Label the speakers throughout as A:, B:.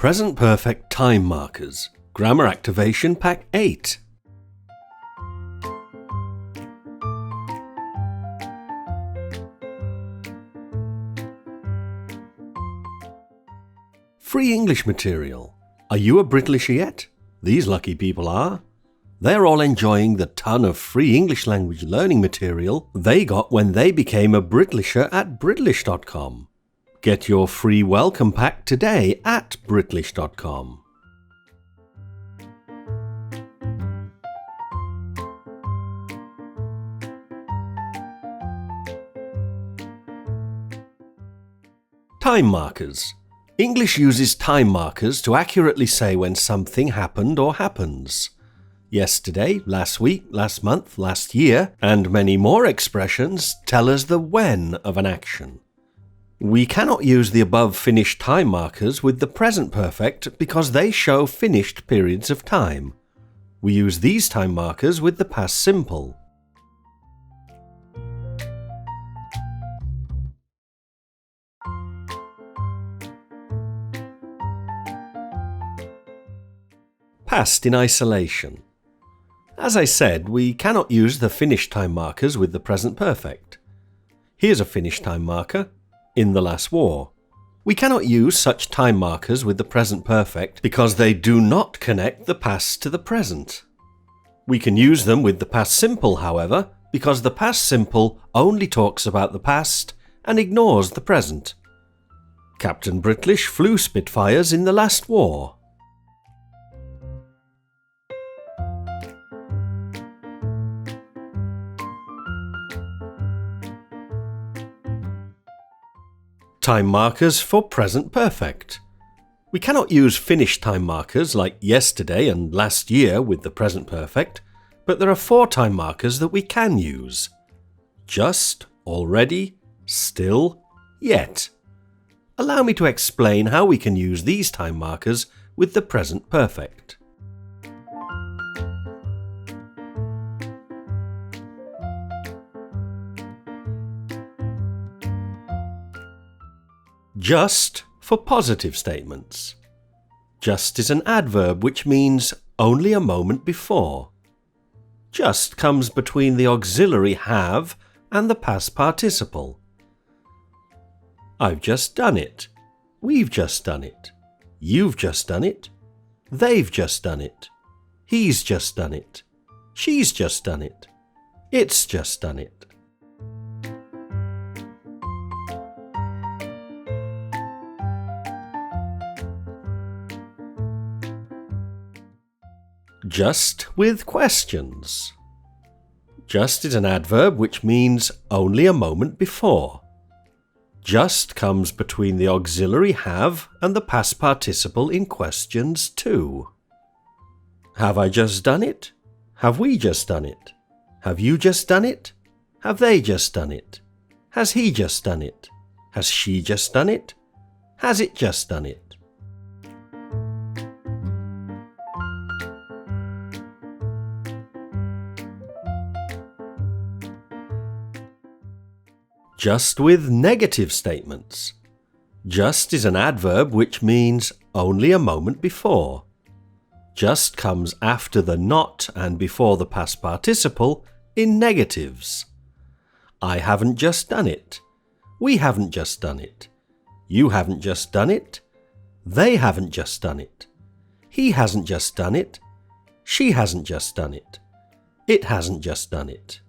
A: Present Perfect Time Markers, Grammar Activation Pack 8. Free English material. Are you a Britlisher yet? These lucky people are. They're all enjoying the ton of free English language learning material they got when they became a Britlisher at Britlish.com. Get your free welcome pack today at Britlish.com. Time markers. English uses time markers to accurately say when something happened or happens. Yesterday, last week, last month, last year, and many more expressions tell us the when of an action. We cannot use the above finished time markers with the present perfect because they show finished periods of time. We use these time markers with the past simple. Past in isolation. As I said, we cannot use the finished time markers with the present perfect. Here's a finished time marker. In the last war. We cannot use such time markers with the present perfect because they do not connect the past to the present. We can use them with the past simple, however, because the past simple only talks about the past and ignores the present. Captain Britlish flew Spitfires in the last war. Time markers for present perfect. We cannot use finished time markers like yesterday and last year with the present perfect, but there are 4 time markers that we can use. Just, already, still, yet. Allow me to explain how we can use these time markers with the present perfect. Just for positive statements. Just is an adverb which means only a moment before. Just comes between the auxiliary have and the past participle. I've just done it. We've just done it. You've just done it. They've just done it. He's just done it. She's just done it. It's just done it. Just with questions. Just is an adverb which means only a moment before. Just comes between the auxiliary have and the past participle in questions too. Have I just done it? Have we just done it? Have you just done it? Have they just done it? Has he just done it? Has she just done it? Has it just done it? Just with negative statements. Just is an adverb which means only a moment before. Just comes after the not and before the past participle in negatives. I haven't just done it. We haven't just done it. You haven't just done it. They haven't just done it. He hasn't just done it. She hasn't just done it. It hasn't just done it.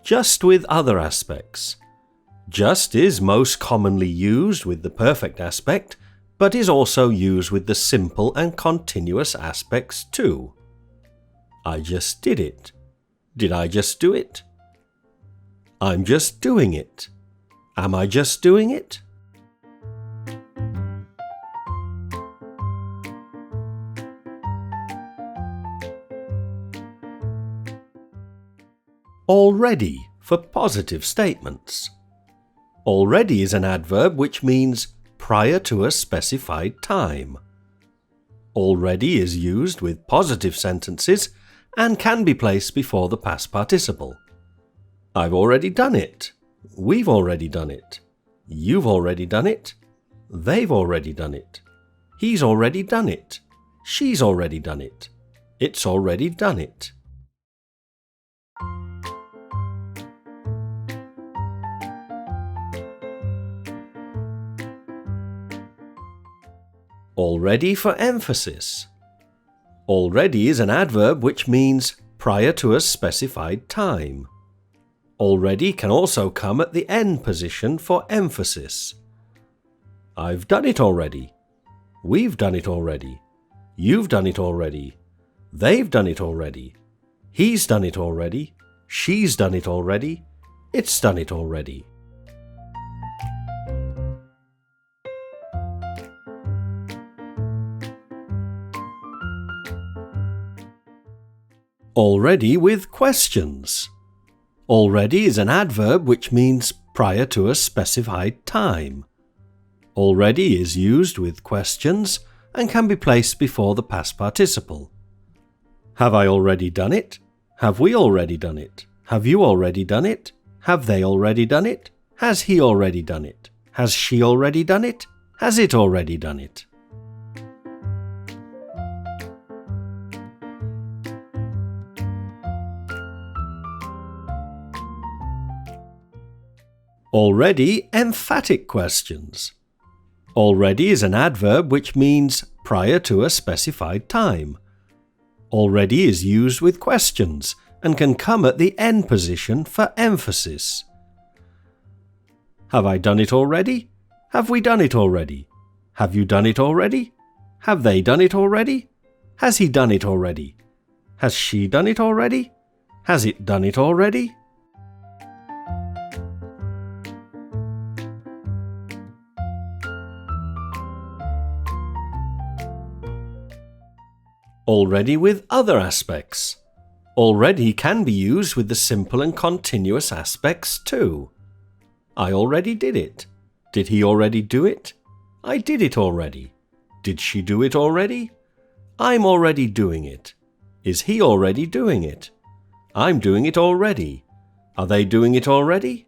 A: Just with other aspects. Just is most commonly used with the perfect aspect, but is also used with the simple and continuous aspects too. I just did it. Did I just do it? I'm just doing it. Am I just doing it? Already for positive statements. Already is an adverb which means prior to a specified time. Already is used with positive sentences and can be placed before the past participle. I've already done it. We've already done it. You've already done it. They've already done it. He's already done it. She's already done it. It's already done it. Already for emphasis. Already is an adverb which means prior to a specified time. Already can also come at the end position for emphasis. I've done it already. We've done it already. You've done it already. They've done it already. He's done it already. She's done it already. It's done it already. Already with questions. Already is an adverb which means prior to a specified time. Already is used with questions and can be placed before the past participle. Have I already done it? Have we already done it? Have you already done it? Have they already done it? Has he already done it? Has she already done it? Has it already done it? Already emphatic questions. Already is an adverb which means prior to a specified time. Already is used with questions and can come at the end position for emphasis. Have I done it already? Have we done it already? Have you done it already? Have they done it already? Has he done it already? Has she done it already? Has it done it already? Already with other aspects. Already can be used with the simple and continuous aspects too. I already did it. Did he already do it? I did it already. Did she do it already? I'm already doing it. Is he already doing it? I'm doing it already. Are they doing it already?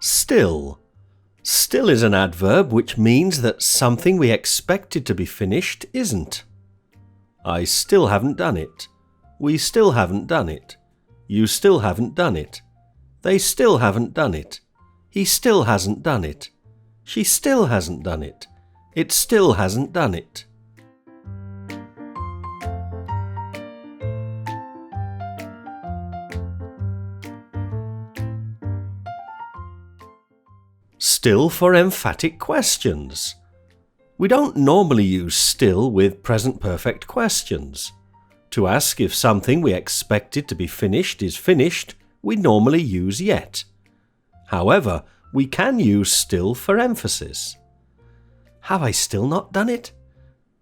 A: Still. Still is an adverb which means that something we expected to be finished isn't. I still haven't done it. We still haven't done it. You still haven't done it. They still haven't done it. He still hasn't done it. She still hasn't done it. It still hasn't done it. Still for emphatic questions. We don't normally use still with present perfect questions. To ask if something we expected to be finished is finished, we normally use yet. However, we can use still for emphasis. Have I still not done it?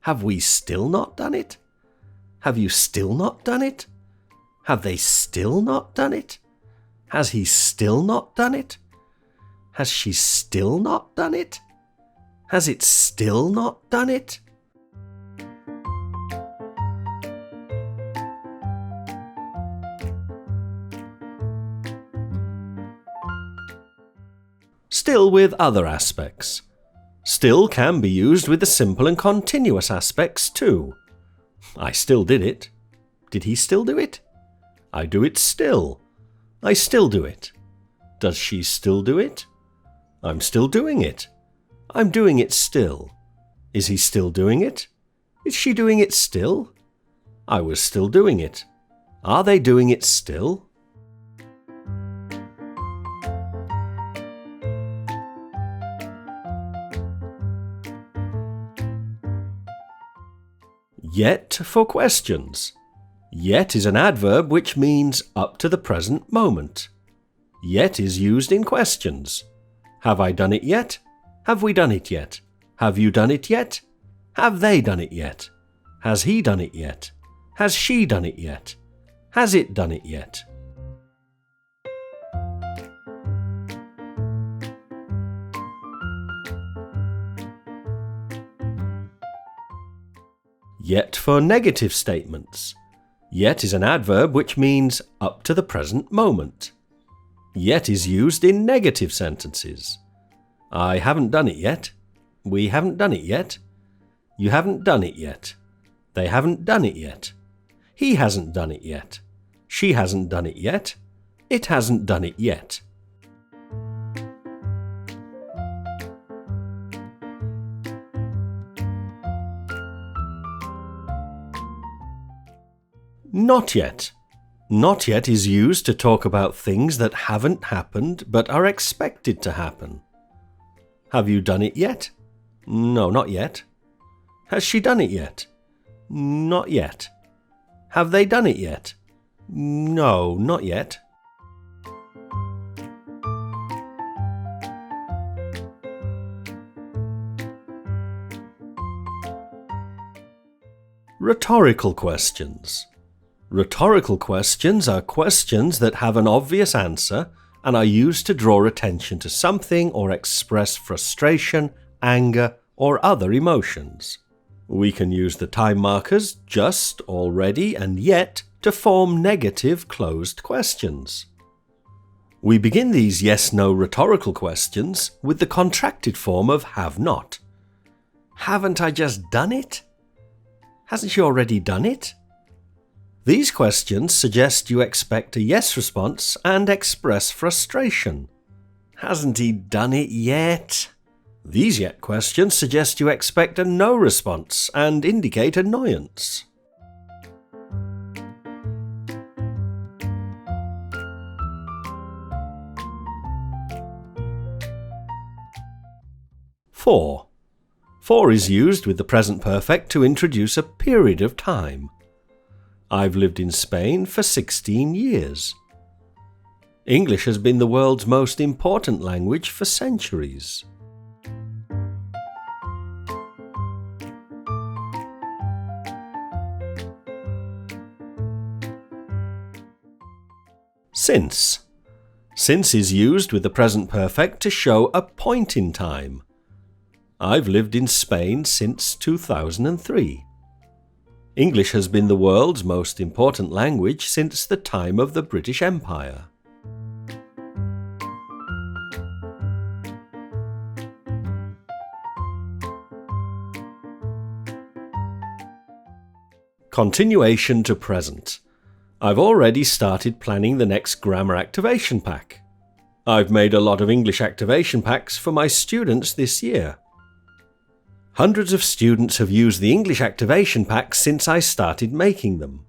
A: Have we still not done it? Have you still not done it? Have they still not done it? Has he still not done it? Has she still not done it? Has it still not done it? Still with other aspects. Still can be used with the simple and continuous aspects too. I still did it. Did he still do it? I do it still. I still do it. Does she still do it? I'm still doing it. I'm doing it still. Is he still doing it? Is she doing it still? I was still doing it. Are they doing it still? Yet for questions. Yet is an adverb which means up to the present moment. Yet is used in questions. Have I done it yet? Have we done it yet? Have you done it yet? Have they done it yet? Has he done it yet? Has she done it yet? Has it done it yet? Yet for negative statements. Yet is an adverb which means up to the present moment. Yet is used in negative sentences. I haven't done it yet. We haven't done it yet. You haven't done it yet. They haven't done it yet. He hasn't done it yet. She hasn't done it yet. It hasn't done it yet. Not yet. Not yet is used to talk about things that haven't happened but are expected to happen. Have you done it yet? No, not yet. Has she done it yet? Not yet. Have they done it yet? No, not yet. Rhetorical questions. Rhetorical questions are questions that have an obvious answer and are used to draw attention to something or express frustration, anger, or other emotions. We can use the time markers just, already, and yet to form negative closed questions. We begin these yes-no rhetorical questions with the contracted form of have not. Haven't I just done it? Hasn't she already done it? These questions suggest you expect a yes response and express frustration. Hasn't he done it yet? These yet questions suggest you expect a no response and indicate annoyance. For. For is used with the present perfect to introduce a period of time. I've lived in Spain for 16 years. English has been the world's most important language for centuries. Since. Since is used with the present perfect to show a point in time. I've lived in Spain since 2003. English has been the world's most important language since the time of the British Empire. Continuation to present. I've already started planning the next grammar activation pack. I've made a lot of English activation packs for my students this year. Hundreds of students have used the English activation packs since I started making them.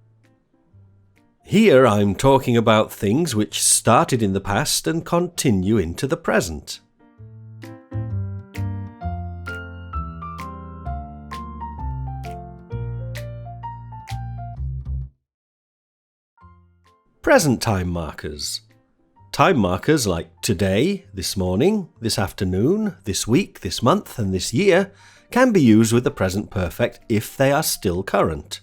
A: Here I'm talking about things which started in the past and continue into the present. Present time markers. Time markers like today, this morning, this afternoon, this week, this month, and this year can be used with the present perfect if they are still current.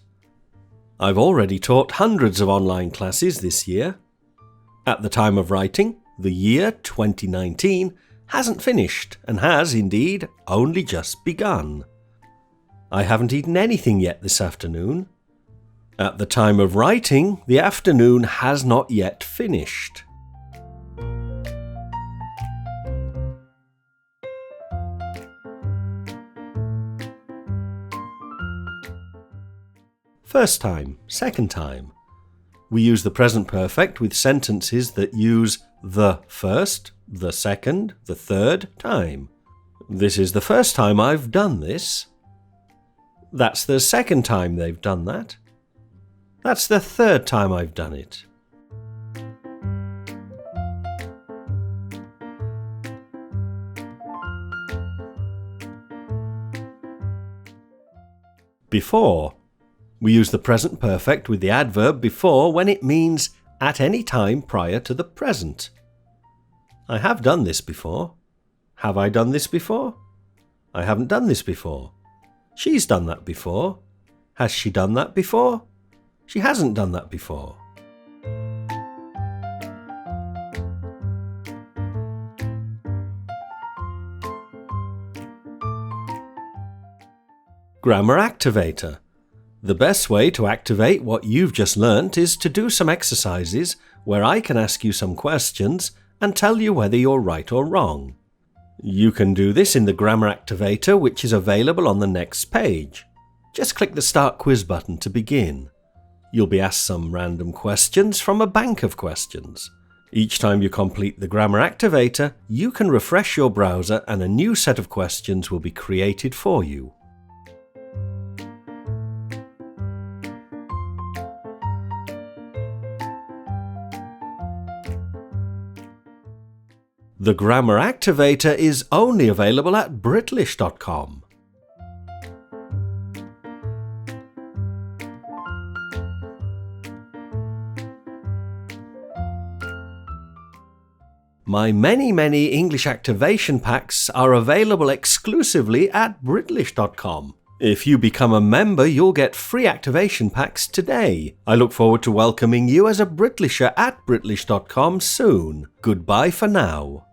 A: I've already taught hundreds of online classes this year. At the time of writing, the year 2019 hasn't finished and has, indeed, only just begun. I haven't eaten anything yet this afternoon. At the time of writing, the afternoon has not yet finished. First time, second time. We use the present perfect with sentences that use the first, the second, the third time. This is the first time I've done this. That's the second time they've done that. That's the third time I've done it. Before. We use the present perfect with the adverb before when it means at any time prior to the present. I have done this before. Have I done this before? I haven't done this before. She's done that before. Has she done that before? She hasn't done that before. Grammar Activator. The best way to activate what you've just learnt is to do some exercises where I can ask you some questions and tell you whether you're right or wrong. You can do this in the Grammar Activator, which is available on the next page. Just click the Start Quiz button to begin. You'll be asked some random questions from a bank of questions. Each time you complete the Grammar Activator, you can refresh your browser and a new set of questions will be created for you. The Grammar Activator is only available at Britlish.com. My many English activation packs are available exclusively at Britlish.com. If you become a member, you'll get free activation packs today. I look forward to welcoming you as a Britlisher at Britlish.com soon. Goodbye for now.